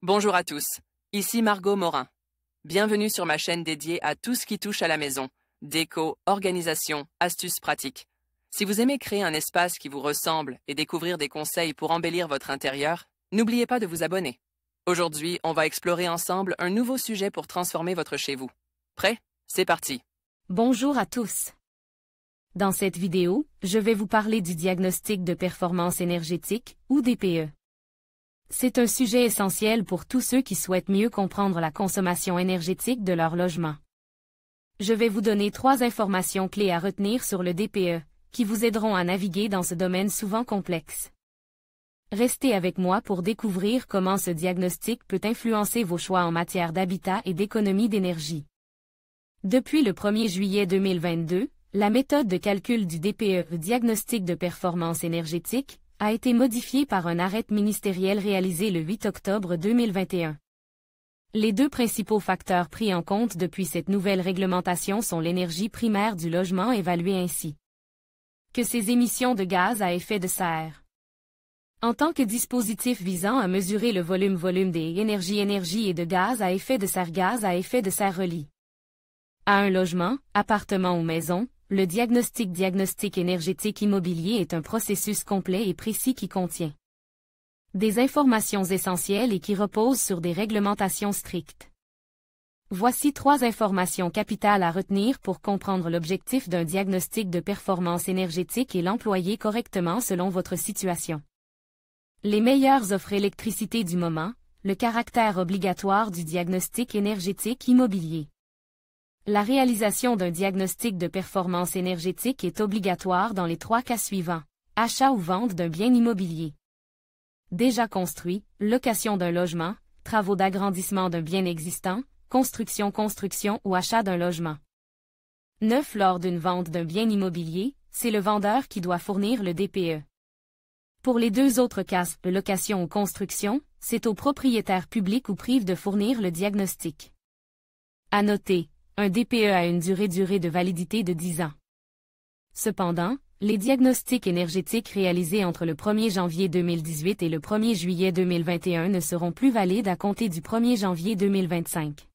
Bonjour à tous, ici Margot Morin. Bienvenue sur ma chaîne dédiée à tout ce qui touche à la maison, déco, organisation, astuces pratiques. Si vous aimez créer un espace qui vous ressemble et découvrir des conseils pour embellir votre intérieur, n'oubliez pas de vous abonner. Aujourd'hui, on va explorer ensemble un nouveau sujet pour transformer votre chez vous. Prêt? C'est parti! Bonjour à tous. Dans cette vidéo, je vais vous parler du diagnostic de performance énergétique, ou DPE. C'est un sujet essentiel pour tous ceux qui souhaitent mieux comprendre la consommation énergétique de leur logement. Je vais vous donner 3 informations clés à retenir sur le DPE, qui vous aideront à naviguer dans ce domaine souvent complexe. Restez avec moi pour découvrir comment ce diagnostic peut influencer vos choix en matière d'habitat et d'économie d'énergie. Depuis le 1er juillet 2022, la méthode de calcul du DPE, diagnostic de performance énergétique, a été modifiée par un arrêté ministériel réalisé le 8 octobre 2021. Les 2 principaux facteurs pris en compte depuis cette nouvelle réglementation sont l'énergie primaire du logement évaluée ainsi que ses émissions de gaz à effet de serre. En tant que dispositif visant à mesurer le volume des énergie et de gaz à effet de serre relié à un logement, appartement ou maison, le diagnostic énergétique immobilier est un processus complet et précis qui contient des informations essentielles et qui repose sur des réglementations strictes. Voici 3 informations capitales à retenir pour comprendre l'objectif d'un diagnostic de performance énergétique et l'employer correctement selon votre situation. Les meilleures offres électricité du moment, le caractère obligatoire du diagnostic énergétique immobilier. La réalisation d'un diagnostic de performance énergétique est obligatoire dans les 3 cas suivants: achat ou vente d'un bien immobilier déjà construit, location d'un logement, travaux d'agrandissement d'un bien existant, construction ou achat d'un logement. 9. Lors d'une vente d'un bien immobilier, c'est le vendeur qui doit fournir le DPE. Pour les 2 autres cas, location ou construction, c'est au propriétaire public ou privé de fournir le diagnostic. À noter, un DPE a une durée de validité de 10 ans. Cependant, les diagnostics énergétiques réalisés entre le 1er janvier 2018 et le 1er juillet 2021 ne seront plus valides à compter du 1er janvier 2025.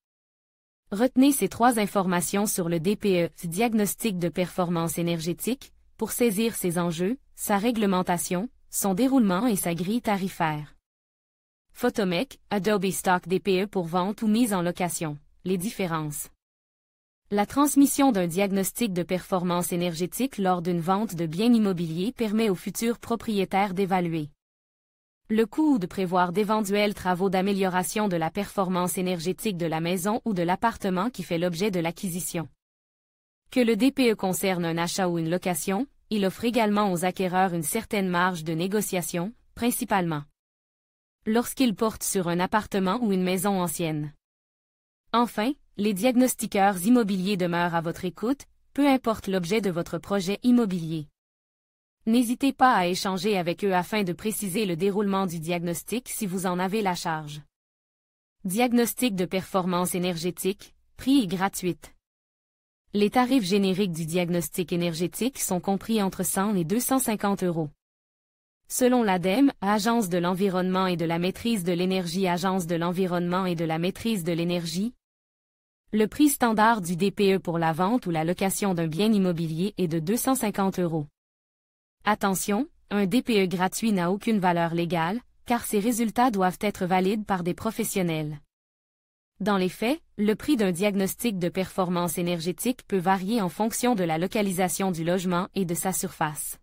Retenez ces 3 informations sur le DPE, diagnostic de performance énergétique, pour saisir ses enjeux, sa réglementation, son déroulement et sa grille tarifaire. Photomec, Adobe Stock DPE pour vente ou mise en location. Les différences. La transmission d'un diagnostic de performance énergétique lors d'une vente de biens immobiliers permet aux futurs propriétaires d'évaluer le coût ou de prévoir d'éventuels travaux d'amélioration de la performance énergétique de la maison ou de l'appartement qui fait l'objet de l'acquisition. Que le DPE concerne un achat ou une location, il offre également aux acquéreurs une certaine marge de négociation, principalement lorsqu'il porte sur un appartement ou une maison ancienne. Enfin, les diagnostiqueurs immobiliers demeurent à votre écoute, peu importe l'objet de votre projet immobilier. N'hésitez pas à échanger avec eux afin de préciser le déroulement du diagnostic si vous en avez la charge. Diagnostic de performance énergétique, prix et gratuite. Les tarifs génériques du diagnostic énergétique sont compris entre 100 et 250 €. Selon l'ADEME, Agence de l'environnement et de la maîtrise de l'énergie, Agence de l'environnement et de la maîtrise de l'énergie, le prix standard du DPE pour la vente ou la location d'un bien immobilier est de 250 €. Attention, un DPE gratuit n'a aucune valeur légale, car ses résultats doivent être valides par des professionnels. Dans les faits, le prix d'un diagnostic de performance énergétique peut varier en fonction de la localisation du logement et de sa surface.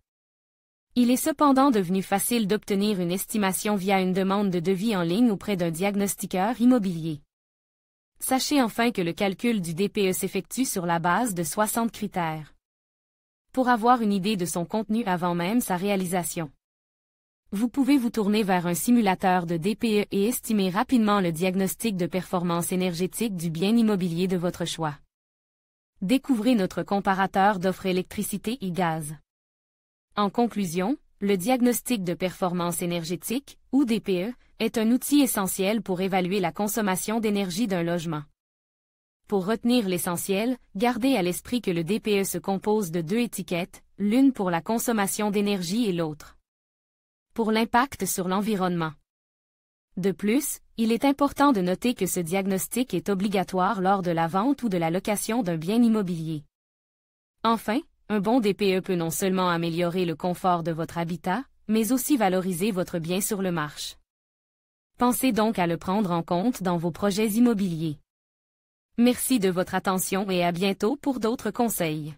Il est cependant devenu facile d'obtenir une estimation via une demande de devis en ligne auprès d'un diagnostiqueur immobilier. Sachez enfin que le calcul du DPE s'effectue sur la base de 60 critères. Pour avoir une idée de son contenu avant même sa réalisation, vous pouvez vous tourner vers un simulateur de DPE et estimer rapidement le diagnostic de performance énergétique du bien immobilier de votre choix. Découvrez notre comparateur d'offres électricité et gaz. En conclusion, le diagnostic de performance énergétique, ou DPE, est un outil essentiel pour évaluer la consommation d'énergie d'un logement. Pour retenir l'essentiel, gardez à l'esprit que le DPE se compose de 2 étiquettes, l'une pour la consommation d'énergie et l'autre pour l'impact sur l'environnement. De plus, il est important de noter que ce diagnostic est obligatoire lors de la vente ou de la location d'un bien immobilier. Enfin, un bon DPE peut non seulement améliorer le confort de votre habitat, mais aussi valoriser votre bien sur le marché. Pensez donc à le prendre en compte dans vos projets immobiliers. Merci de votre attention et à bientôt pour d'autres conseils.